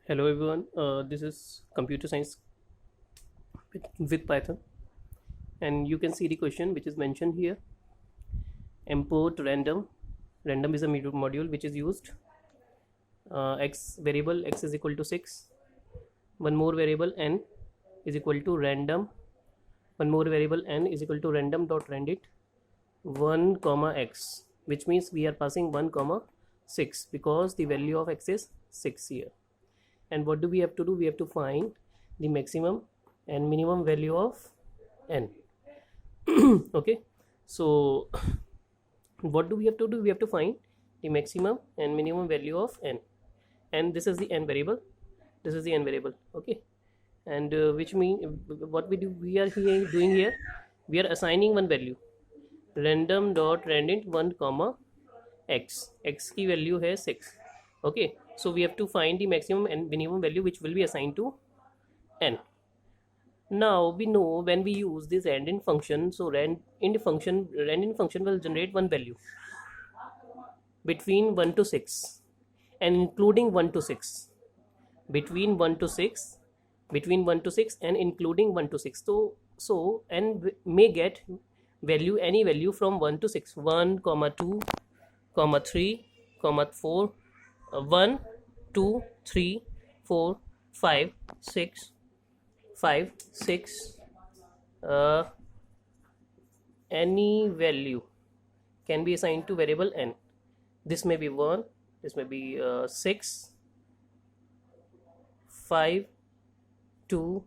Hello everyone, this is computer science with Python, and you can see the question which is mentioned here. Import random. Random is a module which is used. X variable x is equal to 6. One more variable n is equal to random. One more variable n is equal to random dot rendit 1 comma x, which means we are passing 1 comma 6 because the value of x is 6 here. And what do we have to do? We have to find the maximum and minimum value of n. Okay, so what do we have to do? We have to find the maximum and minimum value of n, and this is the n variable, this is the n variable. Okay, and which mean what we are doing here, we are assigning one value, random dot rendit 1 comma x. X की value है 6. Okay, so we have to find the maximum and minimum value which will be assigned to n. Now we know when we use this randint function, so randint function will generate one value between 1 to 6 and including 1 to 6, between 1 to 6, between 1 to 6 and including 1 to 6. So n may get value, any value from 1 to 6, 1 comma 2 comma 3 comma 4, 1 2 3 4 5 6 5 6, any value can be assigned to variable n. This may be 1, this may be 6, 5 2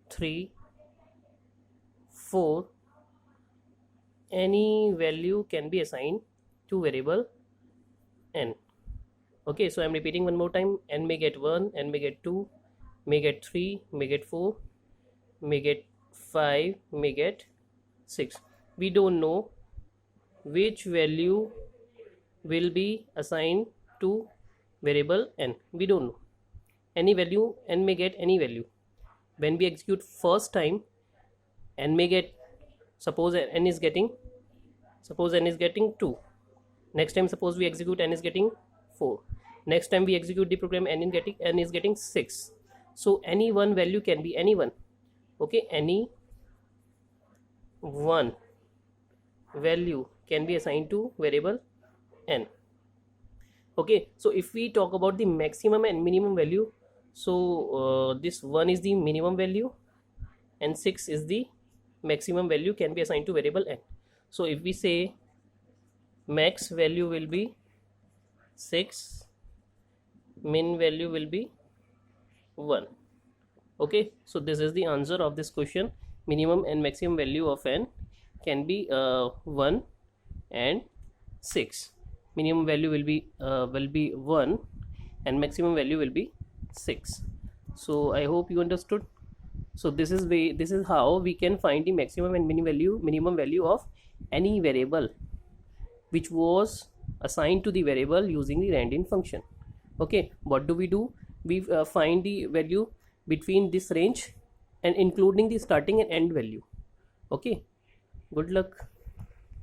3 4, any value can be assigned to variable n. Okay, so I'm repeating one more time. N may get 1, n may get 2, may get 3, may get 4, may get 5, may get 6. We don't know which value will be assigned to variable n. We don't know. Any value, n may get any value. When we execute first time, n may get, suppose n is getting 2. Next time suppose we execute, n is getting 4. Next time we execute the program, n is getting 6. So any one value can be any one. Okay, any one value can be assigned to variable n. Okay, so if we talk about the maximum and minimum value, so this 1 is the minimum value and 6 is the maximum value can be assigned to variable n. So if we say max value will be 6, min value will be 1. Okay, so this is the answer of this question. Minimum and maximum value of n can be 1 and 6. Minimum value will be 1 and maximum value will be 6. So I hope you understood. So this is how we can find the maximum and minimum value of any variable which was assigned to the variable using the randint function. Okay, what do? We find the value between this range and including the starting and end value. Okay, good luck.